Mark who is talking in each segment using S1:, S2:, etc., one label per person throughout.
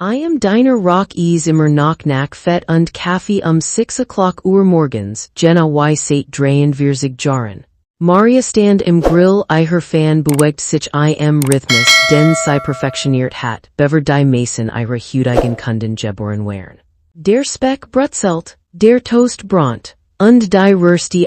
S1: I am diner rock ease immer knock knack fet und Kaffee 6 o'clock Uhr morgens, Jenna y sate dreien vierzig jaren. Maria stand im Grill her fan bewegt sich im Rhythmus, den sie perfektioniert hat, bever die Mason ihre Hudigen Kunden geboren wären. Der Speck brutzelt, der Toast bront, und die Rösti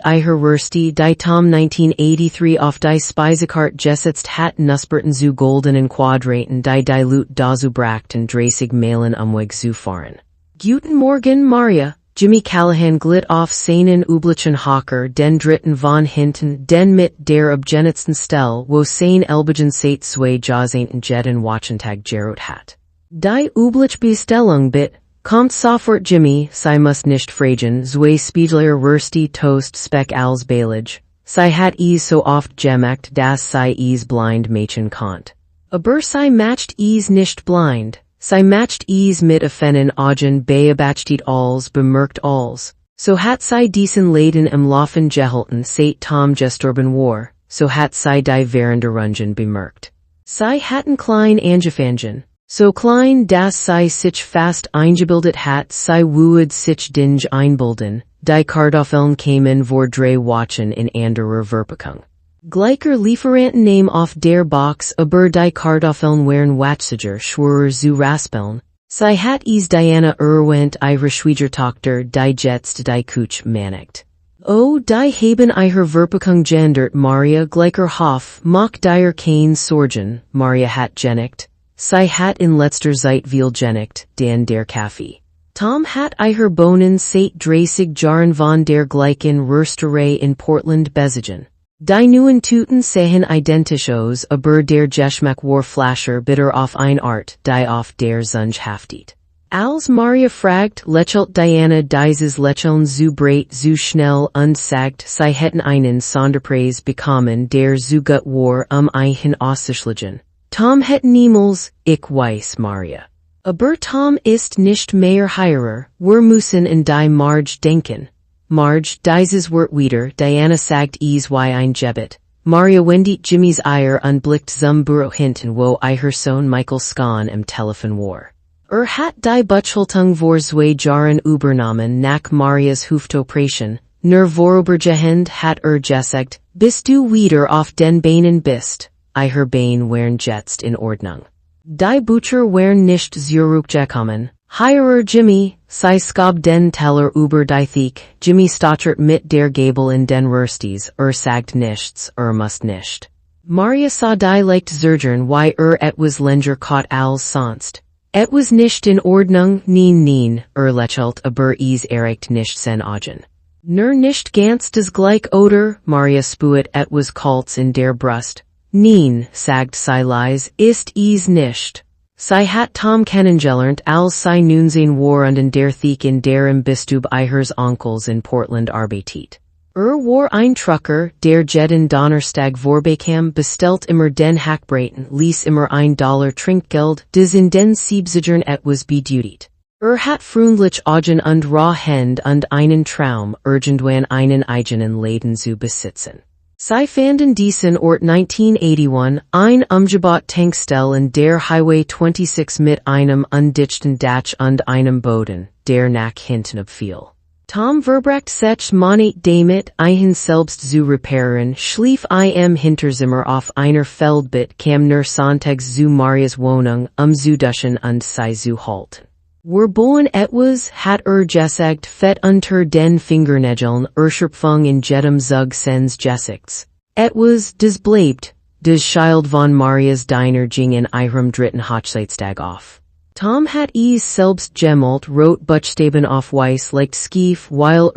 S1: die Tom 1983 auf die Speisekarte gesetzt hat Nusperten zu goldenen Quadraten die Dilute dazu brachten 30 Meilen Umweg zu fahren. Guten Morgen Maria. Jimmy Callahan glitt auf seinen üblichen Hocker den dritten von hinten, den mit der abgenetsten Stelle, wo sein Elbegen seit zwei Jahrzehnten jeden Wochentag gerot hat. Die übliche Bestellung bit, kommt sofort Jimmy, sie muss nicht fragen, zwei Spiegler Rösti Toast Speck als Beilage, sie hat so oft gemacht, dass sie blind machen konnt. Aber sie macht nicht blind. Sie macht mit Affenen Augen beobachtet als bemerkt als. So hat sie diesen Laden im Laufen gehalten seit Tom gestorben war, so hat sie die währende Rungen bemerkt. Sie hatten klein angefangen, so klein dass sie sich fast eingebildet hat sie would sich dinge einbilden, die Kartoffeln kamen vor 3 Wochen in anderer Verpackung. Gleicher Lieferanten name auf der Box aber die Kartoffeln wären watziger schwerer zu raspeln. Sie hat Diana erwähnt ihre Schwiegertochter die jetzt die Kuch managt. O die haben ihre Verpackung gendert Maria gleicher Hof mock dir kein Sorgen, Maria hat geneckt. Sie hat in letzter Zeit viel geneckt, den der Kaffee. Tom hat ihre Bohnen seit 30 Jahren von der gleichen Rösterei in Portland bezigen. Die neuen Tuten sehen identisch aus, aber der Geschmack war flasher bitter auf ein Art, die auf der Zunge haftet. Als Maria fragt, lächelt Diana dieses Lächeln zu breit zu schnell und sagt, sie hätten einen Sonderpreis bekommen, der zu gut war, ein auszuschlagen. Tom het niemals, ich weiß Maria. Aber Tom ist nicht mehr Heirer, wir müssen in die Marge denken. Marge, dieses Wort wieder, Diana sagt wie ein Jebet. Maria wendet Jimmys Eier und blickt zum Büro hinten wo ihr Sohn Michael Scahn im Telefon war. Hat die Buchhaltung vor 2 Jahren übernommen nach Marias Hüftopration, nur vorübergehend hat gesagt, bist du wieder auf den Beinen bist, ihr Bein wären jetzt in Ordnung. Die Butcher wären nicht zurückgekommen. Heirer Jimmy, sie skob den Teller über die Theke, Jimmy stottert mit der Gabel in den Röstis, sagt nichts, muss nicht. Maria sah die leicht zurgern wie etwas länger kaut als sonst. Etwas nicht in Ordnung, nein, lächelt aber erreicht nicht sen Augen. Nur nicht ganz das gleich oder, Maria spuet etwas Kalts in der Brust. Nein, sagt sie leise, ist nicht. Sie hat Tom kennengelernt als sie 19 war und in der Theke in der im Bistub ihres Onkels in Portland arbeitet. War ein Trucker, der jeden Donnerstag vorbekam bestellt immer den Hackbraten ließ immer $1 Trinkgeld, des in den 70ern etwas bedeutet. Hat freundlich Augen und raw Hand und einen Traum, irgendwann einen eigenen Laden zu besitzen. Sie fanden diesen Ort 1981, ein umgebaut Tankstelle in der Highway 26 mit einem undichten Dach und einem Boden, der nach hinten abfiel. Tom verbracht sich Monat damit, selbst zu reparieren, schlief im Hinterzimmer auf einer Feldbit kam nur sonntags zu Marias Wohnung, zu duschen und sie zu halten. Wir bohen etwas, hat gesagt, fet unter den Fingernägeln, Schöpfung in jedem Zug sens Gesichts. Etwas, des bleibt, des Schild von Marias Diner ging in ihrem dritten Hochzeitstag auf. Tom hat selbst gemalt rot Buchstaben auf weiß leicht schief, weil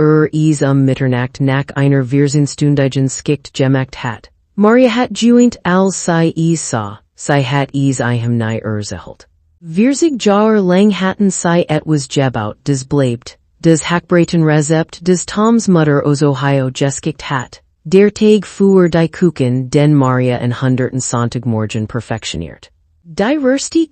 S1: Mitternacht nach einer Vierzinstundigen Skikt gemacht hat. Maria hat geweint als sie sah, sie hat nie erzählt. 40 Jahre lang hatten sie etwas gebaut, des bleibt, des Hackbraten Rezept, des Toms Mutter aus Ohio geschickt hat, der Tag für die Kuchen, den Maria in 120 Morgen perfektioniert. Die Rösti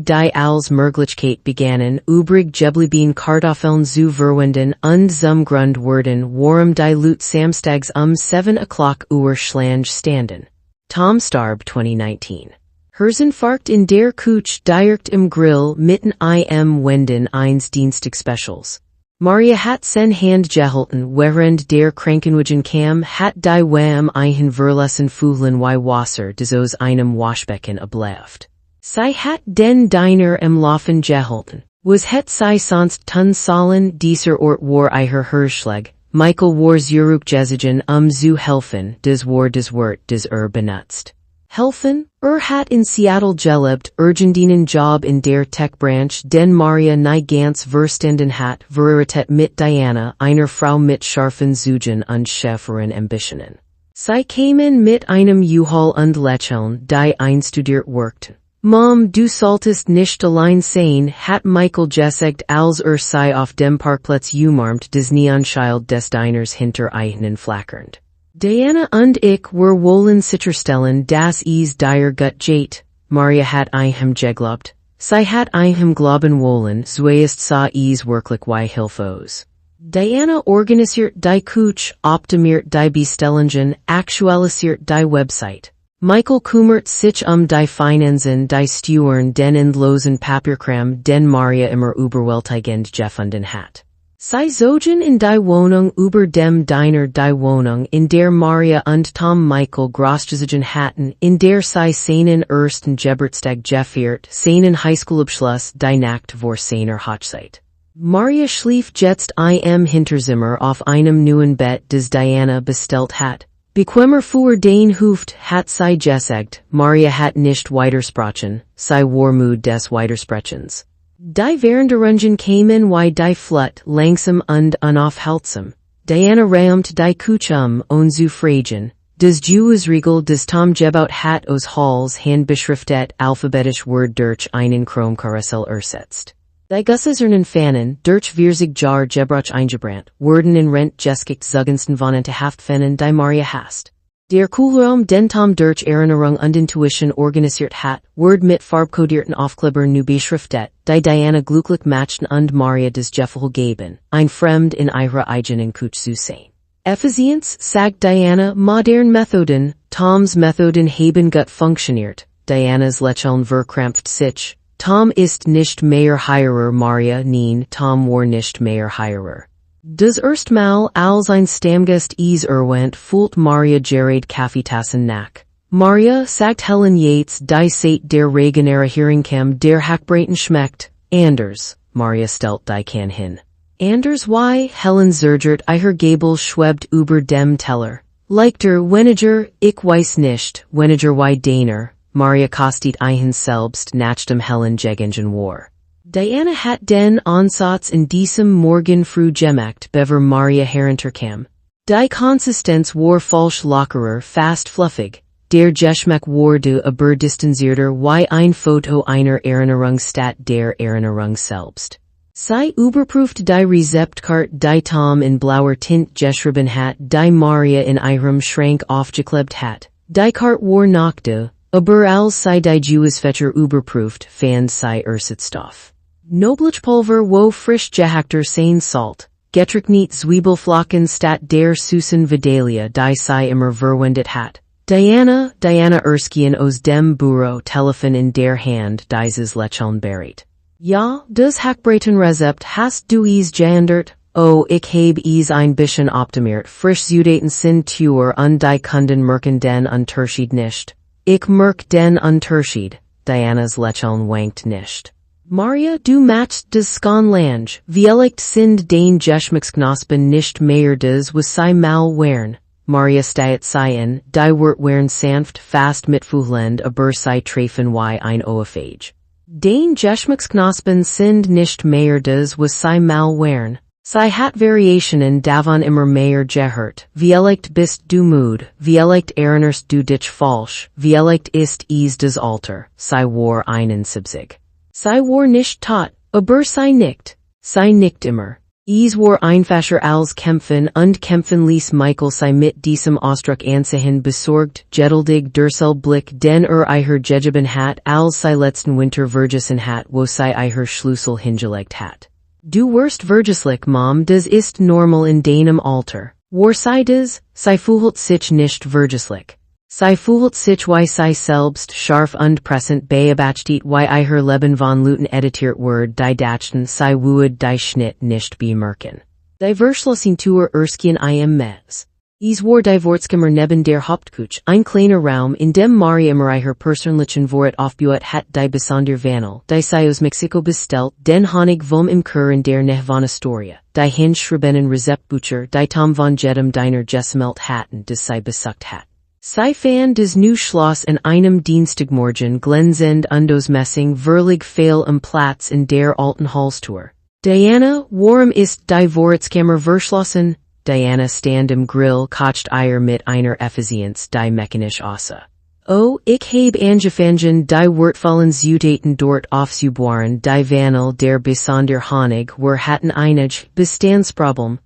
S1: die als Möglichkeit begannen, übrig geblieben Kartoffeln zu verwenden und zum Grund wurden, warum die Lut samstags 7 o'clock Uhr schlange standen. Tom starb 2019. Herzinfarkt in der Küche direkt im Grill mitten im Wenden eins Dienstag Specials. Maria hat sen Hand gehalten während der Krankenwagen kam hat die Wam ein verlassen Fuhlen wie Wasser des aus einem Waschbecken ableft. Sie hat den Diner im Laufen gehalten. Was het sie sonst tun sollen dieser Ort war ihr Hirschlag, Michael war zurückgezogen zu helfen, das war das Wort des benutzt. Helfen, hat in Seattle gelebt, urgentinen Job in der Tech-Branch, den Maria nie ganz verstanden hat, Veritet mit Diana, einer Frau mit scharfen Zügen und schärferen Ambitionen. Sie kamen mit einem U-Haul und Lächeln, die einstudiert wirkten. Mom, du solltest nicht allein sein, hat Michael gesagt, als sei auf dem Parkplatz umarmt des Neonschild des Diners hinter eigenen flackernd. Diana und ich wollen sicherstellen, dass es dir gut geht. Maria hat ihm geglaubt. Sie hat ihm glauben wollen, zuerst sah es wirklich wie hilflos. Diana organisiert die Küche, optimiert die Bestellungen, aktualisiert die Website. Michael kümmert sich die Finanzen, die Steuern, den endlosen Papierkram, den Maria immer überwältigend gefunden hat. Sie zogen in die Wohnung über dem Diner die Wohnung, in der Maria und Tom Michael großgezogen hatten, in der sie seinen ersten Geburtstag gefeiert, seinen Highschoolabschluss die Nacht vor seiner Hochzeit. Maria schlief jetzt im Hinterzimmer auf einem neuen Bett, das Diana bestellt hat. Bequemer für den Huft hat sie gesagt, Maria hat nicht weitersprochen, sie war müde des Weitersprechens. Die Währendungen kamen wie die Flut, langsam und unaufhaltsam. Diana raumt die Küche zu fragen. Das Jewesriegel des Tom gebaut hat aus Halls handbeschriftet alphabetisch Word durch einen Chromkarussell ersetzt. Die Gussernen Fanen, durch Vierzig Jar Gebrauch eingebrannt, wurden in Rent geskikt zugunsten von Haftfanen die Maria hast. Der Kühlraum, den Tom durch Erinnerung und Intuition organisiert hat, Word mit farbkodierten Aufkleber nu beschriftet, die Diana glücklich machten und Maria des Gefühl geben, ein Fremd in ihrer eigenen Küche zu sein. Effizienz, sagt Diana, modern Methoden, Toms Methoden haben gut funktioniert, Dianas Lächeln verkrampft sich, Tom ist nicht mehr Heirer Maria, nein, Tom war nicht mehr Heirer. Das erstmal als ein Stammgast erwähnt fühlt Maria gerät Kaffeetassen nach. Maria, sagt Helen Yates, die seit der Regenera Heringscam der Hackbraten schmeckt, anders, Maria stellt die Kann hin. Anders why, Helen zergert ihr Gabel schwebt über dem Teller. Leichter weniger, ich weiß nicht, weniger wie deiner, Maria kostet ihn selbst nach dem Helen Gegengen war. Diana hat den Ansatz in diesem Morgen früh gemacht, bever Maria herunterkam. Die Konsistenz war falsch lockerer, fast fluffig, der Geschmack wurde aber distanzierter wie ein Foto einer Erinnerung statt der Erinnerung selbst. Sie überprüft die Rezeptkarte, die Tom in blauer Tint geschrieben hat, die Maria in ihrem Schrank aufgeklebt hat. Die Karte war noch da, aber als sie die Jewesfetcher überprüft, fand sie Stoff. Noblichpulver wo frisch gehackter sein Salt, getrocknet Zwiebelflocken statt der Süßen Vidalia, die sie immer verwendet hat. Diana Erskine aus dem Büro Telefon in der Hand dieses Lächeln berät. Ja, das Hackbratenrezept hast du es geändert? Oh, ich habe es ein bisschen optimiert, frisch Zutaten sind teuer und die Kunden merken den Unterschied nicht. Ich merk den Unterschied, Dianas Lächeln wankt nicht. Maria, du matchst das Skonlange, vielleicht sind den Geschmacksknospen nicht mehr das was sie mal wären. Maria steht sein, die Wort wären sanft, fast mitfühlend, aber sie treffen wie ein Ohrfeige. Den Geschmacksknospen sind nicht mehr das was sie mal wären. Sie hat Variationen davon immer mehr gehört, vielleicht bist du müde, vielleicht erinnerst du dich falsch, vielleicht ist es das Alter, sie war einen 70. Sie war nicht tot, aber sie nickt immer. Es war einfacher als kämpfen und kämpfen ließ Michael sie mit diesem Ausdruck ansehen besorgt, geduldig Blick den ihr gegeben hat, als sie letzten Winter vergessen hat, wo sie ihr Schlüssel hingelegt hat. Du wirst vergesslich, Mom, das ist normal in deinem Alter. War sie das? Sie fühlt sich nicht vergesslich. Sei fühlt sich wie sei selbst scharf und pressend beabachtet wie ihr Leben von Luten editiert Word die Dachten sei wood die Schnitt nicht bemerken. Die Verschlussing erskien im Mes. Es war die Wortskimmer neben der Hauptküche, ein kleiner Raum, in dem Maria immer ihre persönlichen Wort aufgebaut hat, die besonder Vanel, die sei aus Mexiko bestellt, den Honig vom im in der Nähe von Astoria, die hinschriebenen Rezeptbücher, die Tom von Jedem Diner gesammelt hatten, des sei besucht hat. Sei fan des new Schloss in einem Dienstagmorgen glänzend und aus Messing verlig fehl Platz in der alten Hallstour. Diana, warum ist die Vorratskammer verschlossen? Diana stand im Grill kocht Eier mit einer Effizienz die mechanisch aussah. Oh, ich habe angefangen die wertvollen Zutaten dort aufzubohren, die Vanel der besonder Honig wir hatten einig Bestandsproblem,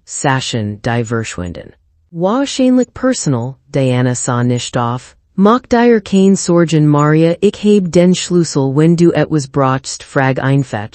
S1: Sachen die verschwinden. Wahrscheinlich personal, Diana sah nicht auf. Mach dir kein Sorgen Maria, ich heb den Schlüssel wenn du etwas brauchst frag einfach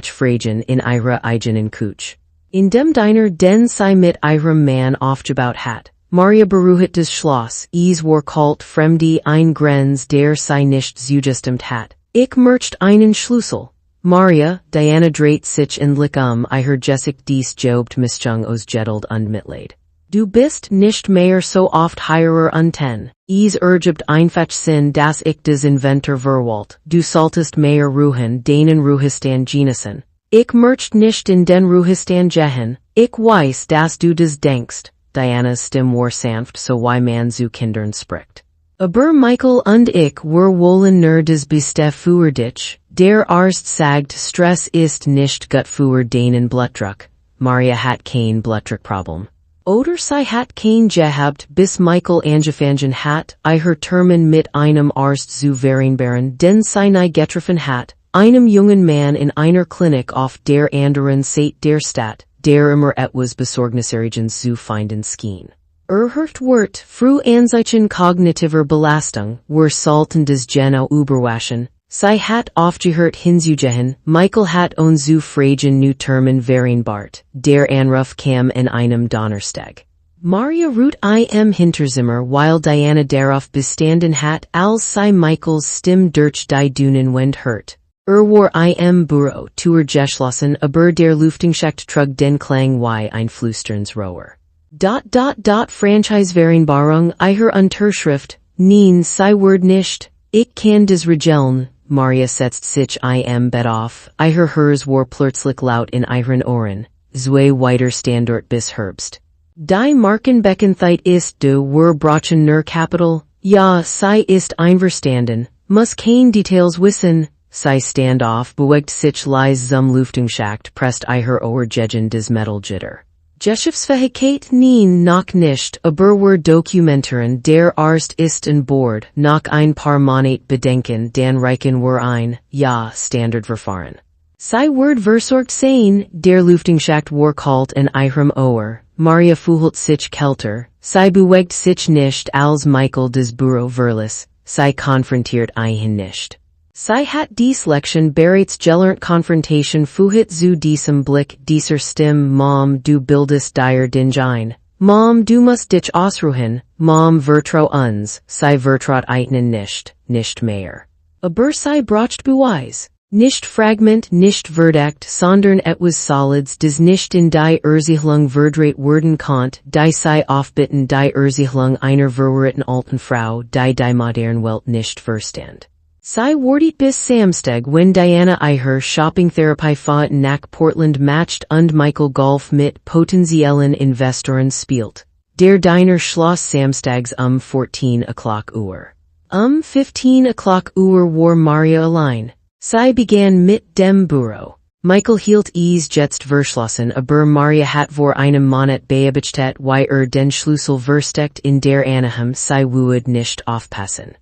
S1: fragen in ihrer eigenen Küche. In dem Diner den sei mit ihrem Mann aufgebaut hat. Maria beruhigt des Schloss, es war kalt fremde ein Grenz der sei nicht zugestimmt hat. Ich merkt einen Schlüssel. Maria, Diana dreht sich endlich ihr Jessic dies jobt Mischung aus Geduld und Mitleid. Du bist nicht mehr so oft hierer unten. Es ergibt einfach Sinn, dass ich des Inventor verwalt. Du solltest mehr ruhen, denen Ruhestand genießen. Ich merkt nicht in den Ruhestand gehen. Ich weiß, dass du des denkst. Dianas Stimme war sanft, so wie man zu Kindern spricht. Aber Michael und ich wollen nur des Beste für dich. Der Arzt sagt, Stress ist nicht gut für deinen Blutdruck. Maria hat kein Blutdruckproblem. Oder sei hat kein gehabt, bis Michael angefangen hat, ihr Termin mit einem Arzt zu vereinbaren, den sei getroffen hat, einem jungen Mann in einer Klinik auf der anderen Seite der Stadt, der immer etwas Besorgniserregendes zu finden schien. Hört wird, früh Anzeichen kognitiver Belastung, sollten des genau überwaschen, sei hat aufgehört hinzugehen, Michael hat uns zu fragen nu Termin vereinbart, der Anruf kam in einem Donnerstag. Maria ruht im Hinterzimmer weil Diana darauf bestanden hat, als sei Michaels Stimme durch die Dünnenwand hört. War im Büro geschlossen, aber der Lüftungsschacht trug den Klang wie ein Flüsternsrohr. Franchise-Vereinbarung, ihre Unterschrift, nein, sei Word nicht, ich kann des regeln. Maria setzt sich im Bett auf, ihr Hers war plötzlich laut in ihren Ohren, zwei weiter Standort bis Herbst. Die Markenbeckenzeit ist du brauchen nur Kapital, ja, sei ist einverstanden, muss kein Details wissen, sei stand auf bewegt sich leise zum Lüftungsschacht presst ihr Ohr gegen des Metallgitter. Geschäftsfähigkeit nein noch nicht, aber Dokumenten der Arzt ist an Bord, noch ein paar Monate bedenken, dann reichen ein, ja, Standardverfahren. Sei versorgt sein, der Lüftungsschacht war kalt in ihrem Ohr, Maria fühlt sich kälter, sei bewegt sich nicht als Michael des Büro verlässt, sei konfrontiert ihn nicht. Sei hat dies Lektion bereits gelernt Konfrontation führt zu diesem Blick dieser Stimme Mom du bildest dir den ein. Mom du musst dich ausruhen, Mom vertrau uns, sei vertraut eigenen nicht mehr. Aber sei braucht Beweis. Nicht Fragment, nicht Verdacht, sondern etwas Solids des nicht in die Ersiedlung verdreht werden konnt, die sei aufbitten die Ersiedlung einer verwirrten alten Frau, die modern Welt nicht verstand. Sei wartet bis Samstag wenn Diana ihre Shoppingtherapie fahrt nach Portland matcht und Michael Golf mit potenziellen Investoren spielt. Der Diner schloss samstags 14 Uhr. 15 Uhr war Maria allein. Sei begann mit dem Büro. Michael hielt es jetzt verschlossen aber Maria hat vor einem Monat beobachtet wie den Schlüssel versteckt in der Anaheim sei would nicht aufpassen.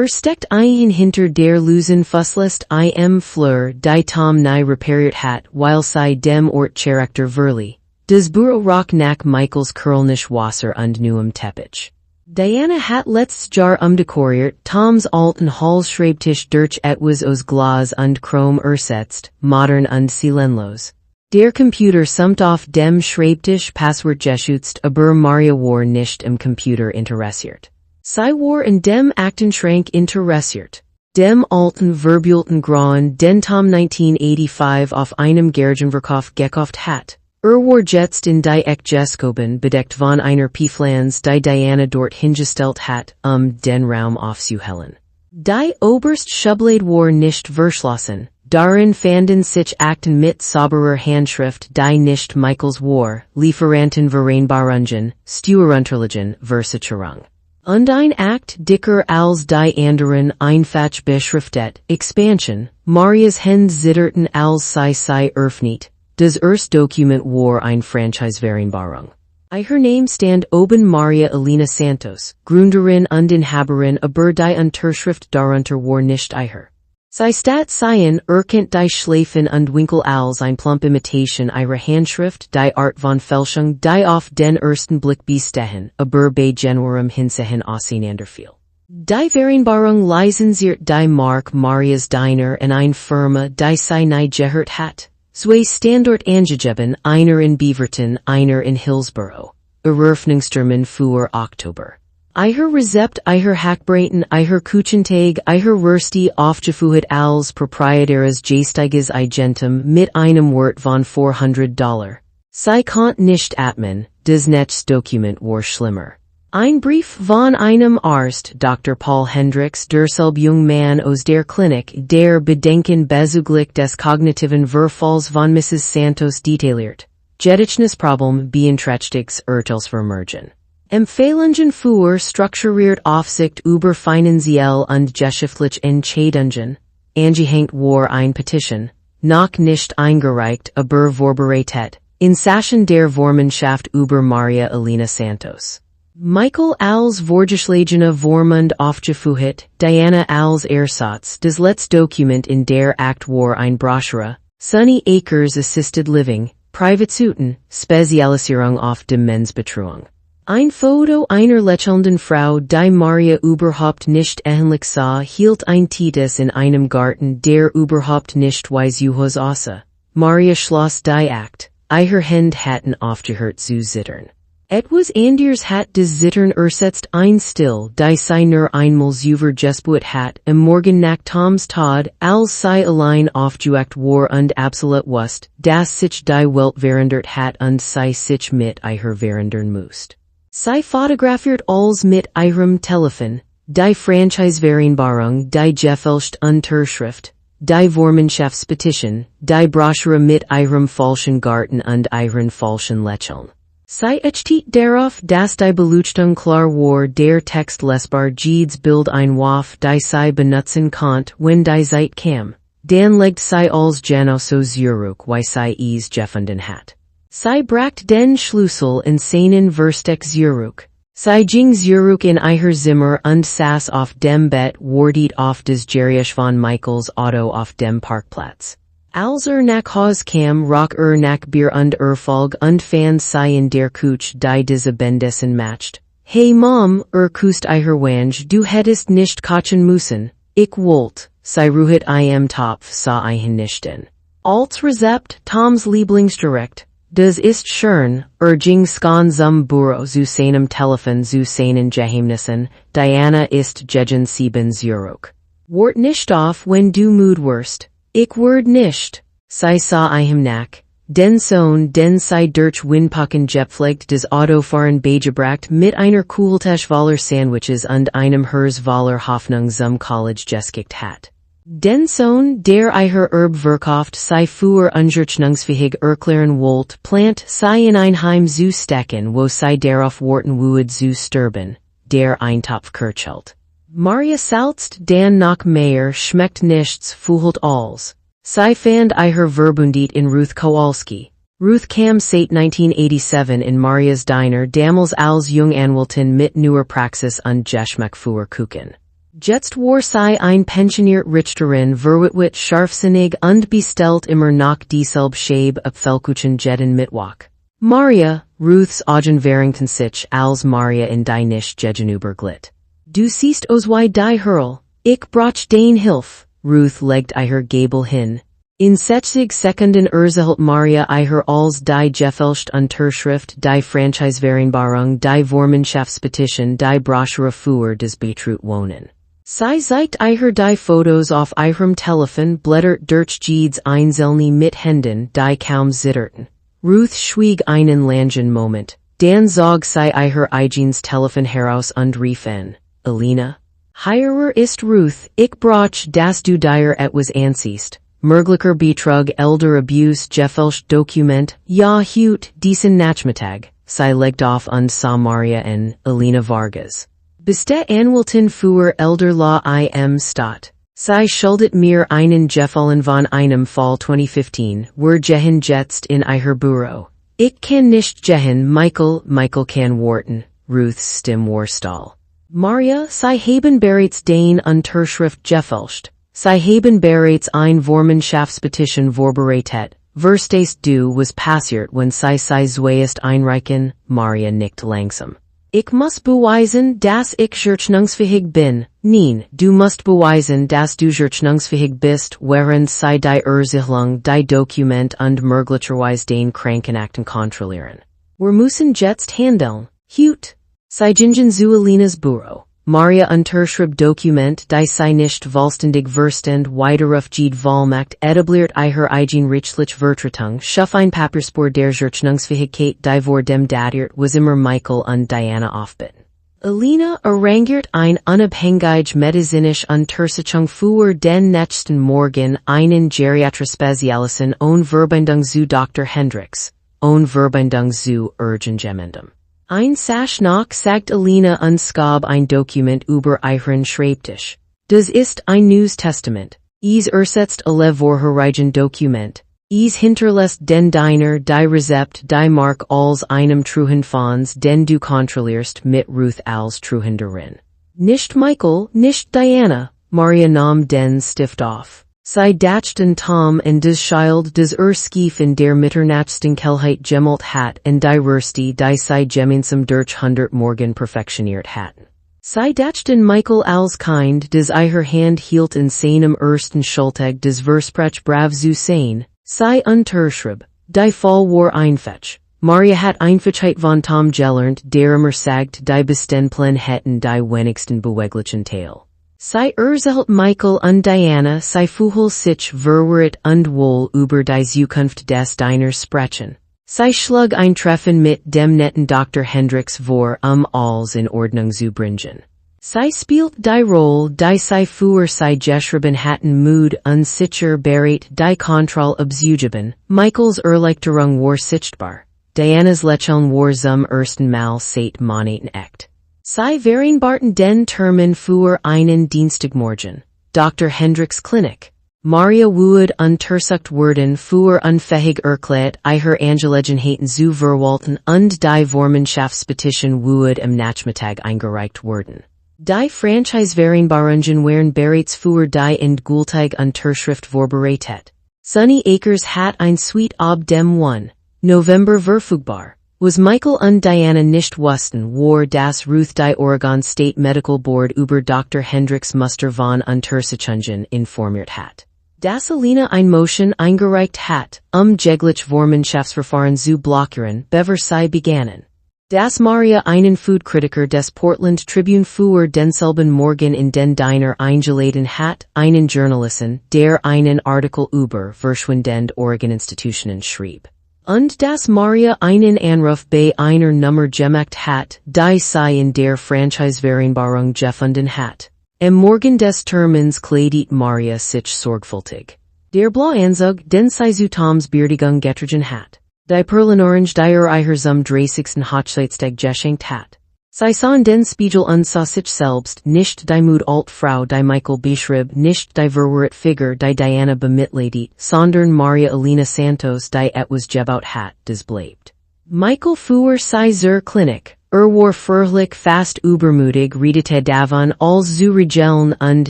S1: Steckt ein hinter der losen Fusslist im Fleur, die Tom nie repariert hat, weil sei dem Ort Charakter verli. Des Büro rock nach Michaels Kölnisch Wasser und neuem Teppich. Diana hat letztes Jahr dekoriert, Toms alten Hallschreibtisch durch etwas aus Glas und Chrom ersetzt, modern und seelenlos. Der Computer sumt auf dem Schreibtisch Passwort geschützt, aber Maria war nicht im Computer interessiert. Sie war in dem Aktenschrank interessiert. Dem alten verbulten Grauen, den Tom 1985 auf einem Garagenverkauf gekauft hat. War jetzt in die Eckgeskoben bedeckt von einer Pieflans, die Diana dort hingestellt hat, den Raum aufzuhellen. Die oberst Schublade war nicht verschlossen. Darin fanden sich Akten mit sauberer Handschrift, die nicht Michaels war, Lieferanten Vereinbarungen, Steuerunterlagen, Versicherung. Und ein Akt dicker als die anderen einfach beschriftet, Expansion, Marias Hände zitterten als sei öffnet. Das erste Dokument war ein Franchise-Vereinbarung. Ihr Name stand oben Maria Elena Santos, Gründerin und Inhaberin, aber die Unterschrift darunter war nicht ihr. Sie stat seien erkennt die Schleifen und Winkel als ein plump Imitation ihrer Handschrift, die Art von Fälschung, die auf den ersten Blick bestechen, aber bei genauerem Hinsehen auseinanderfiel. Die Vereinbarung lizenziert die Mark Marias Diner in eine Firma, die sie nie gehört hat. Zwei Standort angegeben, einer in Beaverton, einer in Hillsborough. Eröffnungstermin für Oktober. Ihr Rezept, ihr Hackbraten, ihr Kuchentag, ihr Rösti aufgeführt als proprietäres geistiges Eigentum mit einem Wert von $400. Sie konnt nicht atmen, das Netzdokument war schlimmer. Ein Brief von einem Arzt, Dr. Paul Hendricks, derselbe junge Mann aus der Klinik, der Bedenken bezüglich des kognitiven Verfalls von Mrs. Santos detailliert. Gedächtnisproblem beeinträchtigtes Urteilsvermögen. Empfehlungen für strukturiert Aufsicht über finanziell und geschäftliche Entscheidungen. Angehängt war ein Petition, noch nicht eingereicht, aber vorbereitet, in Sachen der Vormundschaft über Maria Elena Santos. Michael als vorgeschlagene Vormund aufgeführt, Diana als Ersatz, das letzte Dokument in der Akt war ein Broschüre, Sunny Acres Assisted Living, Privatsuiten, Spezialisierung auf Demenzbetreuung. Ein Foto einer lächelnden Frau, die Maria überhaupt nicht ähnlich sah, hielt ein Titus in einem Garten, der überhaupt nicht weiß aussah. Maria schloss die Akt, ihre Hände hatten aufgehört zu zittern. Etwas anders hat das Zittern ersetzt ein Still, die sie nur einmal über gespuit hat, am Morgen nach Toms Tod, als sie allein aufgeweckt war und absolut wusste, dass sich die Welt verändert hat und sie sich mit ihr verändern musste. Sie fotografiert alles mit ihrem Telefon, die Franchise-Vereinbarung, die gefälscht Unterschrift, die Vormundschaftspetition, die Broschüre mit ihrem falschen Garten und ihren falschen Lächeln. Sie achtet darauf, dass die Beleuchtung klar war, der Text lesbar jedes Bild einwarf, die sie benutzen konnt, wenn die Zeit kam. Dann legt sie als genau so zurück, wie sie es gefunden hat. Sie bracht den Schlüssel in seinen Versteck zurück. Sie ging zurück in ihr Zimmer und saß auf dem Bett, wartet auf das Gericht von Michaels Auto auf dem Parkplatz. Als nach Haus kam, roch nach Bier und Erfolg und fand sie in der Küche, die diese Bendessen matcht. Hey Mom, küsst ihr Wange, du hättest nicht kochen müssen. Ich wollt, sie ruhet im Topf, sah ich nicht in. Als Rezept, Toms Lieblingsgericht. Das ist schön, ging Skan zum Büro zu seinem Telefon zu seinen Geheimnissen, Diana ist gegen 7 zurück. Wart nicht auf, wenn du müde wirst. Ich werd nicht. Sie sah ihm nach. Den Sohn, den sie durch Windpacken gepflegt, das Autofahren beigebracht mit einer Kultisch voller Sandwiches und einem Herz voller Hoffnung zum College geschickt hat. Den Sohn, der ihr verkauft, sei für unzurechnungsfähig erklären wollt, plant sei in ein Heim zu stecken, wo sei darauf warten würde zu sterben, der Eintopf kirchelt. Maria salzt dan noch mehr, schmeckt nichts, fühlt alles. Sie fand ihr Verbundit in Ruth Kowalski. Ruth kam seit 1987 in Marias Diner damals als Junganwältin mit neuer Praxis und Geschmack für Kuchen. Jetzt war sie ein pensioniert Richterin, verwitwit scharfsinnig und bestellt immer noch dieselbe Scheibe Apfelkuchen jeden Mittwoch. Maria, Ruths Augen waren sich als Maria in die nicht gegenüberglitt. Du siehst aus wie die Hurl, ich brauch dein Hilf, Ruth legt ihr Gabel hin. In 60 Sekunden erzählt Maria ihrer als die gefälscht Unterschrift, die Franchisevereinbarung, die Vormundschaftspetition, die Broschüre für das Betrut wohnen. Sie zeigt ihr die Fotos auf ihrem Telefon, blättert durch jedes einzelne mit Händen, die kaum zitterten. Ruth schwieg einen langen Moment. Dan zog sie ihr eigenes Telefon heraus und rief an. Alina? Hier ist Ruth, ich brauch, dass du dir etwas ansiehst. Möglicher Betrug, elder Abuse, gefälscht Dokument, ja hut, diesen Nachmittag. Sie legt auf und sah Maria an, Alina Vargas. Beste Anwältin für elder Law im Staat. Sie schuldet mir einen Gefallen von einem Fall 2015, wir gehen jetzt in ihr Büro. Ich kann nicht gehen, Michael kann warten, Ruths Stimme war Stahl. Maria, Sie haben bereits den Unterschrift gefälscht. Sie haben bereits ein Vormundschaftspetition vorbereitet. Verstehst du, was passiert, wenn Sie zuerst einreichen? Maria nickt langsam. Ich muss beweisen, dass ich zurechnungsfähig bin. Nein, du musst beweisen, dass du zurechnungsfähig bist, während Sie die Ersichtlichung, die Dokument und möglicherweise den Krankenakten kontrollieren. Wir müssen jetzt handeln. Hut. Sie gingen zu Alinas Büro. Maria Unterschrift Dokument, die Sie nicht vollständig verstand, Widerruf jede Vollmacht, etabliert ihr eigen rechtliche Vertretung, schuf ein Papierspur der Zurechnungsfähigkeit, die vor dem datiert, was immer Michael und Diana aufbitten. Alina arrangiert ein unabhängige medizinische Untersuchung für den nächsten Morgen, einen Geriatrie-Spezialisten ohne Verbindung zu Dr. Hendricks, ohne Verbindung zu Urgengemendum. Ein Sasch nach sagt Alina und schab ein Dokument über ihren Schreibtisch. Das ist ein Neues Testament. Es ersetzt alle vorherigen Dokument. Es hinterlässt den Diener, die Rezept, die Mark als einem Truhen Fonds, den du kontrollierst mit Ruth als Truhenderin. Nicht Michael, nicht Diana, Maria nahm den Stift auf. Sie dachten Tom und das Schild des Schief in der mitternächtsten Kellheit gemmelt hat und die Rösti, die sie gemeinsam durch 100 Morgen perfektioniert hatten. Sie dachten Michael als Kind, des ihrer Hand hielt in seinem ersten Schultag des Versprech brav zu sein. Sie Unterschrieb, die Fall war einfach. Maria hat Einfachheit von Tom gelernt, der immer sagt, die besten Pläne hätten die wenigsten beweglichen Teil. Sie erzählt Michael und Diana, sie fühlt sich verwirrt und wohl über die Zukunft des Dieners sprechen. Sie schlug ein Treffen mit dem netten Dr. Hendricks vor, alles in Ordnung zu bringen. Sie spielt die Rolle, die sie für sie geschrieben hatten, Mood unsicher bereit, die Kontrolle abzugeben. Michaels Erleichterung war sichtbar. Dianas Lächeln war zum ersten Mal seit Monaten echt. Sie vereinbarten den Termin für einen Dienstagmorgen. Dr. Hendricks Klinik. Maria would untersucht werden für unfähig erklärt, ihre Angelegenheiten zu verwalten und die Vormundschaftspetition would am Nachmittag eingereicht werden. Die Franchisevereinbarungen waren bereits für die endgültige Unterschrift vorbereitet. Sunny Acres hat ein Suite ab dem 1. November verfügbar. Was Michael und Diana nicht wussten, war, dass Ruth die Oregon State Medical Board über Dr. Hendricks Muster von Untersuchungen informiert hat. Dass Alina ein Motion eingereicht hat, jegliche Vormundschaftsverfahren zu blockieren, bevor sie begannen. Dass Maria einen Foodkritiker des Portland Tribune für denselben Morgen in den Diner eingeladen hat, einen Journalisten, der einen Artikel über verschwindende Oregon-Institutionen schrieb. Und dass Maria einen Anruf bei einer Nummer gemacht hat, die sie in der Franchisevereinbarung gefunden hat. Am Morgen des Termins kleidet Maria sich sorgfältig. Der Blauanzug, den sie zu Toms Beerdigung getragen hat. Die Perlenorange, die ihr zum 30. Hochzeitstag geschenkt hat. Sie sahen den Spiegel und sah sich selbst, nicht die Mut alt Frau, die Michael beschrieb, nicht die verwirrte Figur, die Diana bemitleidet, sondern Maria Elena Santos, die etwas gebaut hat, das bleibt. Michael für sie zur Klinik. War fürlich fast übermütig, redete davon, als zu regeln und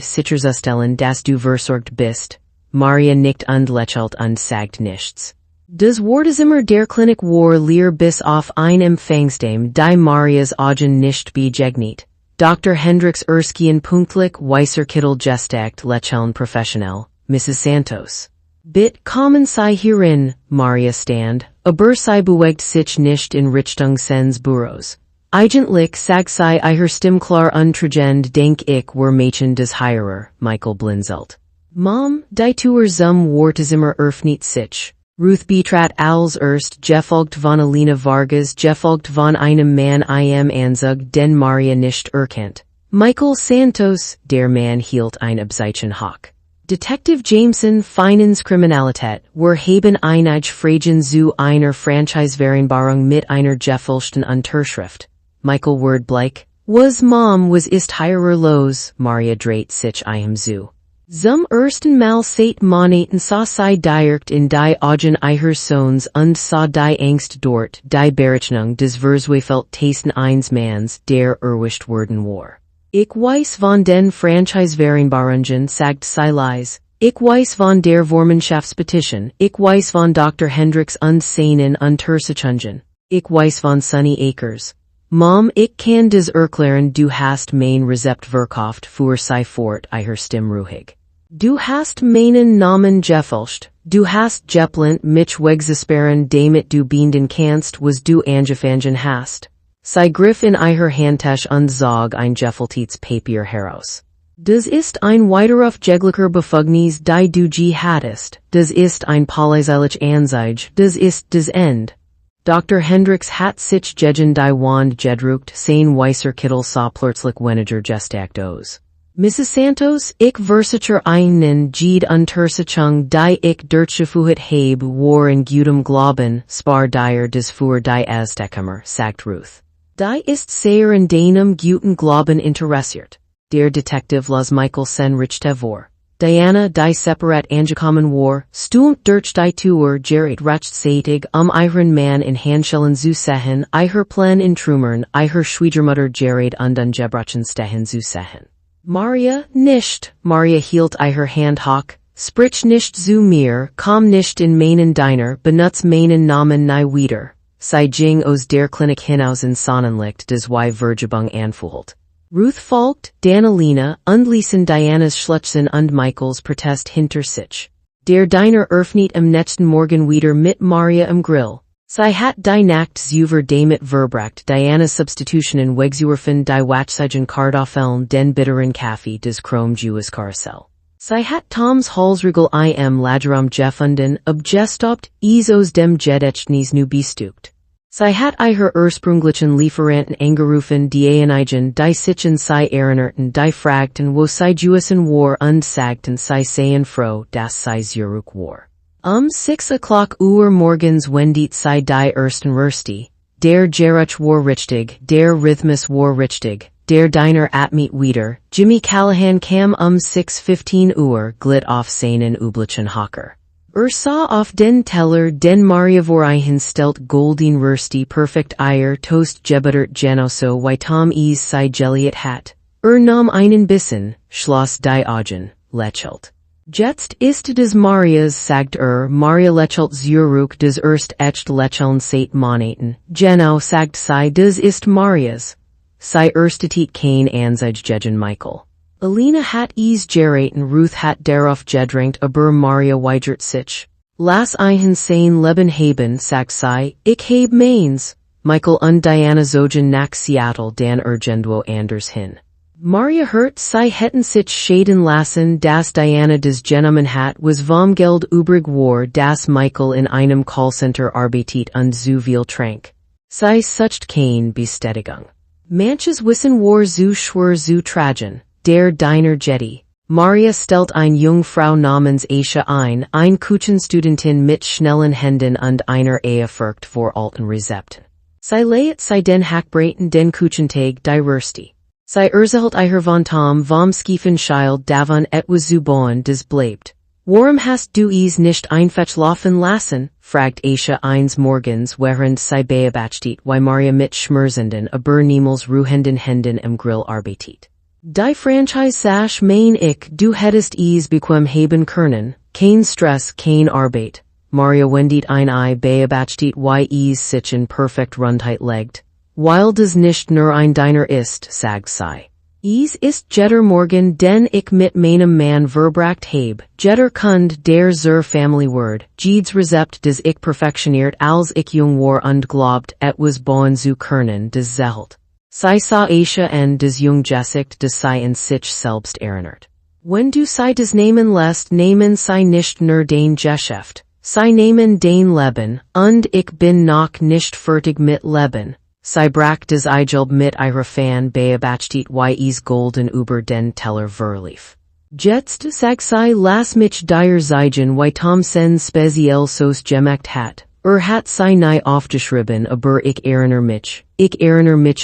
S1: sicherzustellen, dass du versorgt bist. Maria nickt und lächelt und sagt nichts. Das Wartezimmer der Klinik war leer bis auf ein Empfangsdame, die Marias Augen nicht begegnet. Dr. Hendricks erschien pünktlich, weißer Kittel gesteckt, lächeln professionell. Mrs. Santos. Bit kommen sei hierin, Maria stand, aber sei bewegt sich nicht in Richtung sens Büros. Eigentlich sag sei ihr Stimme klar untragend denk ich were Mädchen des Heirer, Michael blinzelt. Mom, die Tour zum Wortezimmer öffnet sich. Ruth betrat als erst gefolgt von Alina Vargas gefolgt von einem Mann im Anzug den Maria nicht erkennt. Michael Santos, der Mann hielt ein Abzeichen hoch. Detective Jameson Feinens Kriminalität, wir haben einige Fragen zu einer Franchise-Vereinbarung mit einer gefälschten Unterschrift. Michael Wordbleich, was Mom was ist heirer los, Maria dreht sich zu. Zum ersten Mal seit Monaten sah sei direkt in die Augen ihres Sohns und sah die Angst dort, die Berechnung des Verzweifelt Tasten eines Manns, der erwischt worden war. Ich weiß von den Franchise-Vereinbarungen sagt sei leise. Ich weiß von der Vormundschaftspetition. Ich weiß von Dr. Hendricks und seinen Untersuchungen. Ich weiß von Sunny Akers. Mom, ich kann des erklären, du hast mein Rezept verkauft, fuhr sei fort, ihre Stimme ruhig. Du hast meinen Namen gefälscht. Du hast geplint mich wegzusperren, damit du binden kannst, was du angefangen hast. Sei griff in ihrer Handtasche und zog ein gefälschtes Papier heraus. Das ist ein weiterer jeglicher Befugnis, die du hattest. Das ist ein polizeilich Anzeige. Das ist das End. Dr. Hendricks hat sich gegen die Wand gedruckt, sein weißer Kittel sah plötzlich weniger gestärkt aus. Mrs. Santos, ich versichere Ihnen jede Untersuchung, die ich durchgeführt habe, war in gutem Glauben, spar dir des für die Aztekammer, sagt Ruth. Die ist sehr in deinem guten Glauben interessiert. Der Detective las Michael sen richte vor. Diana, die separat angekommen war, stürmt durch die Tür gerät rechtzeitig, ihren Mann in Handschellen zu sehen, ihr Plan in Trümmern, ihre Schwiegermutter gerät und an Gebrechen stehen zu sehen. Maria, nicht, Maria hielt ihre Hand hoch, sprich nicht zu mir, komm nicht in meinen Diner, benutz meinen Namen nie wieder. Sei ging aus der Klinik hinaus in Sonnenlicht des wie Vergebung anfühlt. Ruth folgt, Danelina, und ließen Dianas Schluchzen und Michaels Protest hinter sich. Der Diner öffnet am nächsten Morgen wieder mit Maria im Grill. Sie hat die Nacht zuver damit verbracht, Dianas Substitutionen wegzuwerfen, die Wachsigen Kartoffeln, den bitteren Kaffee des Krom-Jews Karussell. Sie hat Toms Halsregel im Lagerum gefunden, abgestoppt, aus dem Gedächtnis nu bestuckt. Sie hat ihre ursprünglichen Lieferanten angerufen, die einigen, die sich in sie erinnerten, die fragten, wo sie Jewesen war und sagten sie seien froh, dass sie zurück war. 6 o'clock morgens wendet sie die ersten Rösti. Der Geruch war richtig, der Rhythmus war richtig, der Diner atmet wieder, Jimmy Callahan kam 6:15 glitt auf seinen üblichen Hocker. Sah auf den Teller, den Maria voreinstellt golden Rösti perfekt Eier Toast gebuttert genoso wie Tom sei geliert hat. Nahm einen Bissen, schloss die Augen, lächelt. Jetzt ist des Marias, sagt Maria lächelt zurück des erst echt lächeln seit Monaten, genau sagt sie, das ist Marias. Sie erstetit kein Anzeige gegen Michael. Alina hat geraten, Ruth hat darauf gedrängt, aber Maria weigert sich. Lass einen sein Leben haben, sagt sie, ich hab meins. Michael und Diana zogen nach Seattle dann irgendwo anders hin. Maria hört, sie hätten sich scheiden lassen, dass Diana des genommen hat, was vom Geld übrig war, dass Michael in einem Callcenter arbeitet und zu viel trank. Sie sucht kein Bestätigung. Manches Wissen war zu schwer zu tragen. Der Diner Jetty. Maria stellt eine Jungfrau namens Aisha ein Küchenstudentin mit schnellen Händen und einer Ehe furcht vor alten Rezepten. Sie leiht sie den Hackbraten den Küchentag die Rösti. Sie erzählt ihr von Tom vom schiefen Schild davon etwas zu bauen des bleibt. Warum hast du nicht einfach laufen lassen? Fragt Aisha eines Morgens während sie beobachtet, wie Maria mit schmerzenden, aber niemals ruhenden Händen im Grill arbeitet. Die Franchise mein ich, du hättest bequem haben können, kein Stress, kein Arbeit. Maria wendet ein Ei beobachtet wie sich in perfekt Rundheit legt. Weil das nicht nur ein Diner ist, sagt sie. Ist jetter morgen den ich mit meinem Mann verbracht habe, jetter Kund der zur family word, jedes Rezept des ich perfektioniert als ich jung war und glaubt, etwas bauen zu können des Zelt. Sie sa Aisha en des jung Jessikt des sei in sich selbst erinnert. Wenn du sei des Namen lässt nehmen sei nicht nur dein Geschäft, sei nehmen dein Leben, und ich bin noch nicht fertig mit Leben. Sie brach des Eigelb mit ihrer Fan beabachtet is golden über den Teller verlief. Jetzt sag sei lass mich dir zeigen wie Tom sen speziell sos gemacht hat. Hat sei nie aufgeschrieben aber ich erinnere mich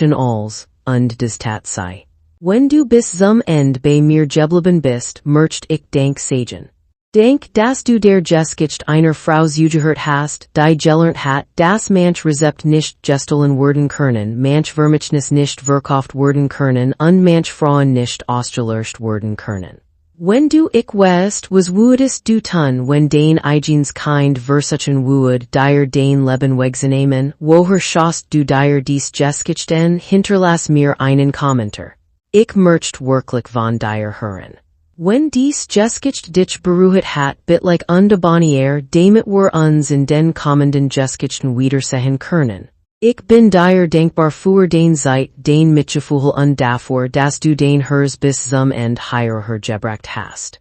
S1: an alles, und des tat sei. Wenn du bis zum End bei mir geblieben bist, möcht ich dank sagen. Dank, dass du der Geskicht einer Frau zugehört hast, die gelernt hat, dass manch Rezept nicht gestohlen werden können, manch Vermischnis nicht verkauft werden können, und manch Frauen nicht ausgelöscht werden können. Wenn du ich weißt, was würdest du tun, wenn dein eigenes Kind versuchen würde, dir dein Leben wegzunehmen, woher schaust du dir dies Geskichten, hinterlass mir einen Kommentar. Ich möchte wirklich von dir hören. Wenn dies Geskicht dich beruhigt hat, bitlik undebonier, damit wir uns in den kommenden Geskichten wiedersehen können. Ich bin dir dankbar für den Zeit, den Mitgefühl und dafür, dass du den Hers bis zum End hier hergebracht hast.